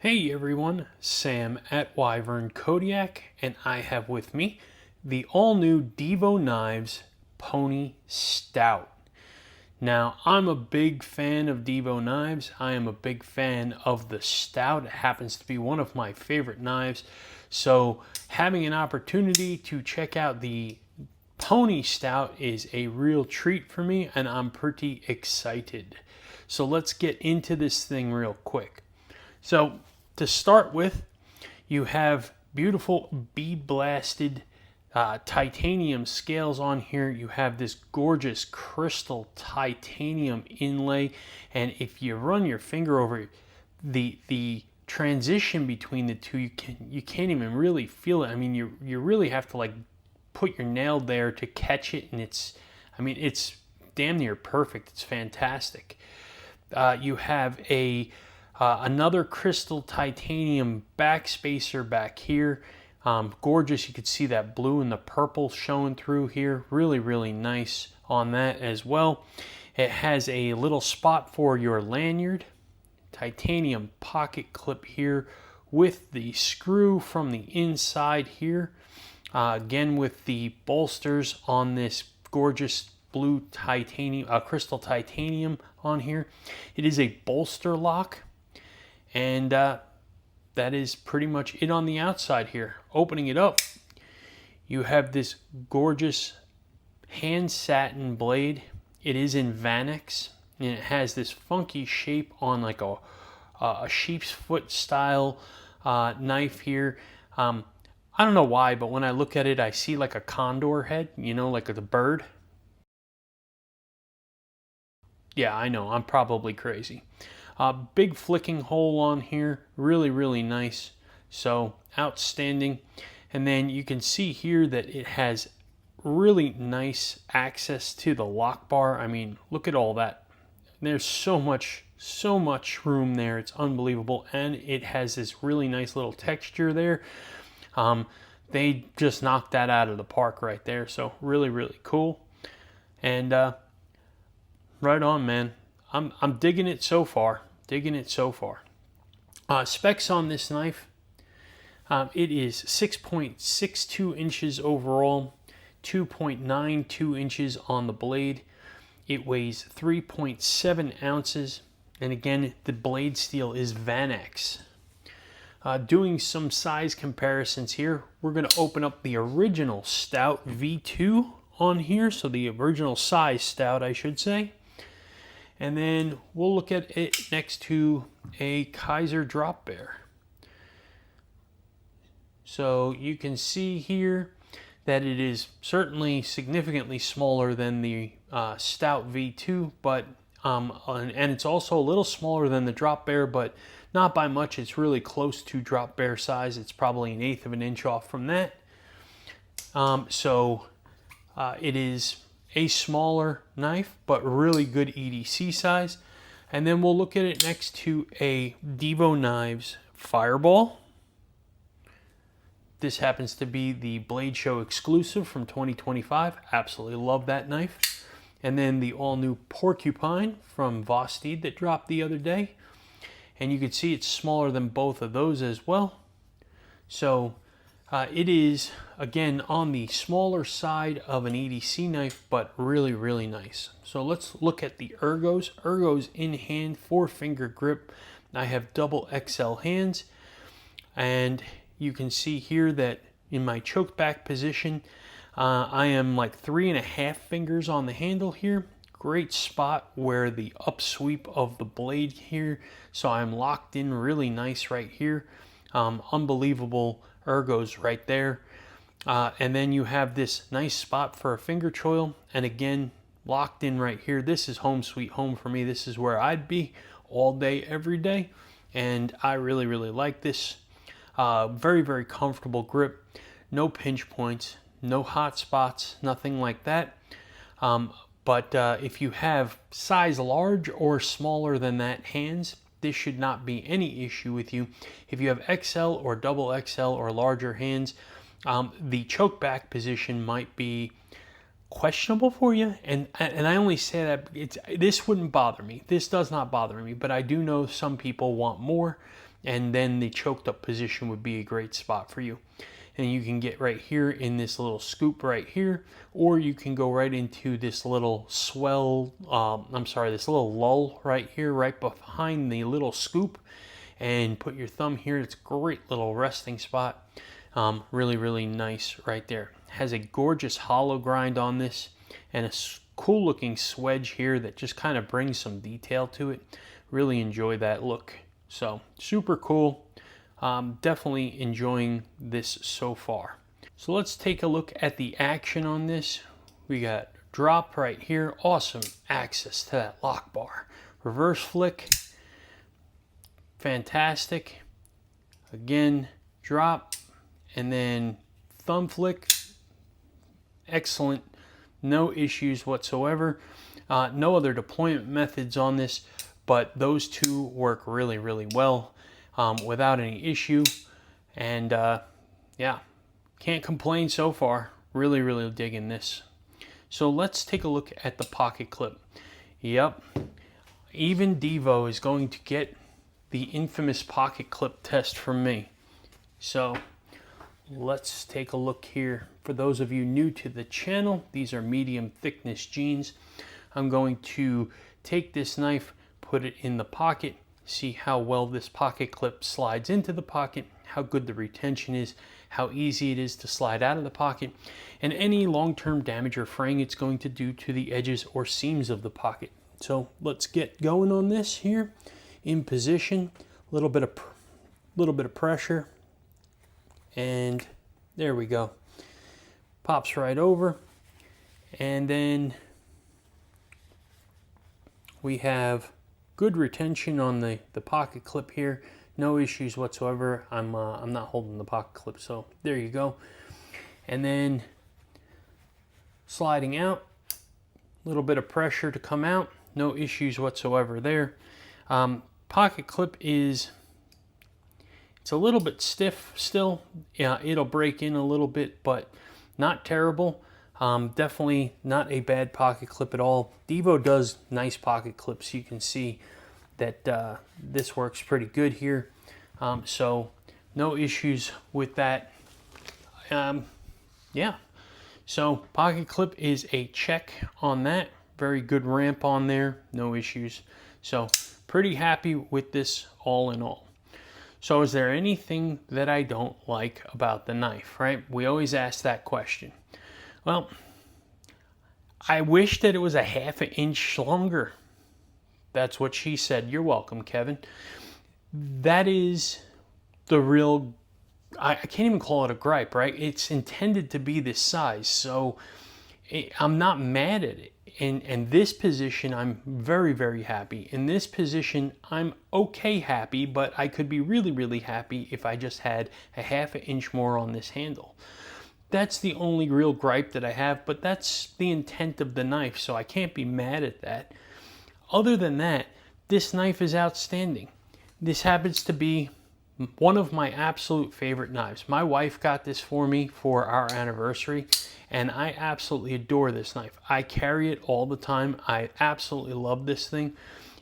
Hey everyone, Sam at Wyvern Kodiak, and I have with me the all-new Divo Knives Pony Stout. Now, I'm a big fan of Divo Knives. I am a big fan of the Stout. It happens to be one of my favorite knives. So having an opportunity to check out the Pony Stout is a real treat for me, and I'm pretty excited. So let's get into this thing real quick. So to start with, you have beautiful bead blasted titanium scales on here. You have this gorgeous crystal titanium inlay, and if you run your finger over the transition between the two, you can't even really feel it. I mean, you really have to like put your nail there to catch it, and it's damn near perfect. It's fantastic. You have another crystal titanium backspacer back here. Gorgeous. You could see that blue and the purple showing through here. Really, really nice on that as well. It has a little spot for your lanyard. Titanium pocket clip here with the screw from the inside here. Again with the bolsters on this gorgeous blue titanium, crystal titanium on here. It is a bolster lock. And that is pretty much it on the outside here. Opening it up, you have this gorgeous hand satin blade. It is in Vanix, and it has this funky shape on like a sheep's foot style knife here. I don't know why, but when I look at it, I see like a condor head, you know, like the bird. Yeah, I know, I'm probably crazy. Big flicking hole on here, really, really nice. So outstanding. And then you can see here that it has really nice access to the lock bar. I mean, look at all that. There's so much room there. It's unbelievable. And it has this really nice little texture there. They just knocked that out of the park right there. So really, really cool. And right on, man. I'm digging it so far. Specs on this knife. It is 6.62 inches overall, 2.92 inches on the blade. It weighs 3.7 ounces. And again, the blade steel is Vanix. Doing some size comparisons here, we're going to open up the original Stout V2 on here. So the original size Stout, I should say. And then we'll look at it next to a Kaiser drop bear. So you can see here that it is certainly significantly smaller than the Stout V2, but and it's also a little smaller than the drop bear, but not by much. It's really close to drop bear size. It's probably 1/8 of an inch off from that. It is a smaller knife, but really good EDC size. And then we'll look at it next to a Divo Knives Fireball. This happens to be the Blade Show exclusive from 2025. Absolutely love that knife. And then the all-new Porcupine from Vostede that dropped the other day. And you can see it's smaller than both of those as well. So it is, again, on the smaller side of an EDC knife, but really, really nice. So let's look at the ergos. Ergos in hand, 4-finger grip. I have double XL hands. And you can see here that in my choke back position, I am like 3.5 fingers on the handle here. Great spot where the upsweep of the blade here. So I'm locked in really nice right here. Unbelievable ergos right there. And then you have this nice spot for a finger choil, and again locked in right here. This is home sweet home for me. This is where I'd be all day every day, and I really, really like this. Very, very comfortable grip. No pinch points, no hot spots, nothing like that. But if you have size large or smaller than that hands, this should not be any issue with you. If you have XL or double XL or larger hands, the choke back position might be questionable for you. And I only say that this wouldn't bother me. This does not bother me, but I do know some people want more. and then the choked up position would be a great spot for you. And you can get right here in this little scoop right here, or you can go right into this little swell, this little lull right here, right behind the little scoop, and put your thumb here. It's a great little resting spot. Really, really nice right there. Has a gorgeous hollow grind on this, and a cool looking swedge here that just kind of brings some detail to it. Really enjoy that look. So super cool. Definitely enjoying this so far. So let's take a look at the action on this. We got drop right here, awesome access to that lock bar. Reverse flick, fantastic. Again, drop, and then thumb flick, excellent. No issues whatsoever. No other deployment methods on this, but those two work really, really well. Without any issue, and yeah, can't complain so far. Really, really digging this. So let's take a look at the pocket clip. Yep, even Divo is going to get the infamous pocket clip test from me. So let's take a look here. For those of you new to the channel, these are medium thickness jeans. I'm going to take this knife, put it in the pocket, see how well this pocket clip slides into the pocket, how good the retention is, how easy it is to slide out of the pocket, and any long-term damage or fraying it's going to do to the edges or seams of the pocket. So let's get going on this here. In position, a little bit of pressure, and there we go. Pops right over, and then we have good retention on the pocket clip here. No issues whatsoever. I'm not holding the pocket clip, so there you go. And then sliding out, a little bit of pressure to come out. No issues whatsoever there. Pocket clip it's a little bit stiff still. Yeah, it'll break in a little bit, but not terrible. Definitely not a bad pocket clip at all. Divo does nice pocket clips. You can see that this works pretty good here. So no issues with that. Yeah, so pocket clip is a check on that. Very good ramp on there, no issues. So pretty happy with this all in all. So is there anything that I don't like about the knife, right? We always ask that question. Well, I wish that it was a half an inch longer. That's what she said. You're welcome, Kevin. That is the real, I can't even call it a gripe, right? It's intended to be this size, so I'm not mad at it. In this position, I'm very, very happy. In this position, I'm okay happy, but I could be really, really happy if I just had a half an inch more on this handle. That's the only real gripe that I have, but that's the intent of the knife, so I can't be mad at that. Other than that, this knife is outstanding. This happens to be one of my absolute favorite knives. My wife got this for me for our anniversary, and I absolutely adore this knife. I carry it all the time. I absolutely love this thing,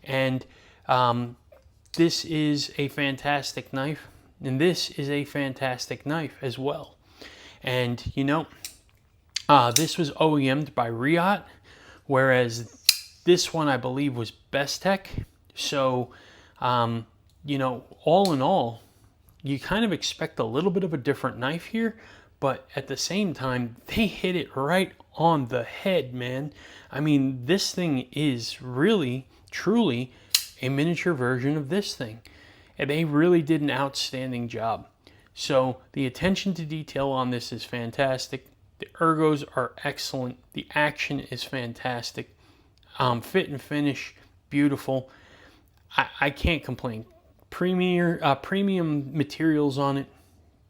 and this is a fantastic knife, and this is a fantastic knife as well. And you know, this was OEM'd by Reate, whereas this one I believe was Bestech. So you know, all in all, you kind of expect a little bit of a different knife here, but at the same time, they hit it right on the head, man. I mean, this thing is really, truly a miniature version of this thing. And they really did an outstanding job. So the attention to detail on this is fantastic. The ergos are excellent. The action is fantastic. Fit and finish, beautiful. I can't complain. Premium materials on it,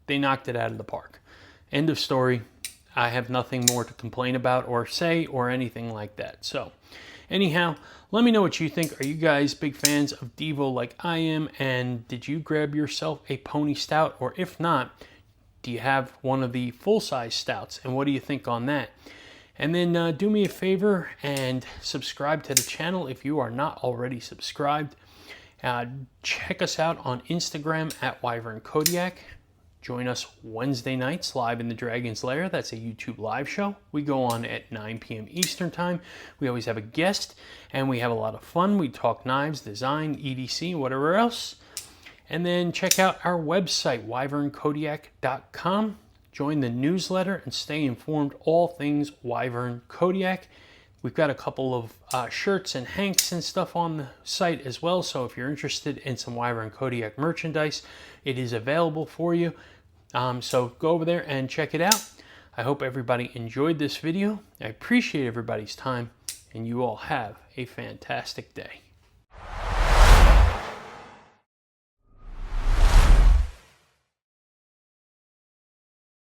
they knocked it out of the park. End of story. I have nothing more to complain about or say or anything like that. So anyhow, let me know what you think. Are you guys big fans of Divo like I am? And did you grab yourself a Pony Stout? Or if not, do you have one of the full-size stouts? And what do you think on that? And then do me a favor and subscribe to the channel if you are not already subscribed. Check us out on Instagram at Wyvern Kodiak. Join us Wednesday nights live in the Dragon's Lair. That's a YouTube live show. We go on at 9 p.m. Eastern time. We always have a guest, and we have a lot of fun. We talk knives, design, EDC, whatever else. And then check out our website, wyvernkodiak.com. Join the newsletter and stay informed all things Wyvern Kodiak. We've got a couple of shirts and hanks and stuff on the site as well. So if you're interested in some Wyvern Kodiak merchandise, it is available for you. So go over there and check it out. I hope everybody enjoyed this video. I appreciate everybody's time, and you all have a fantastic day.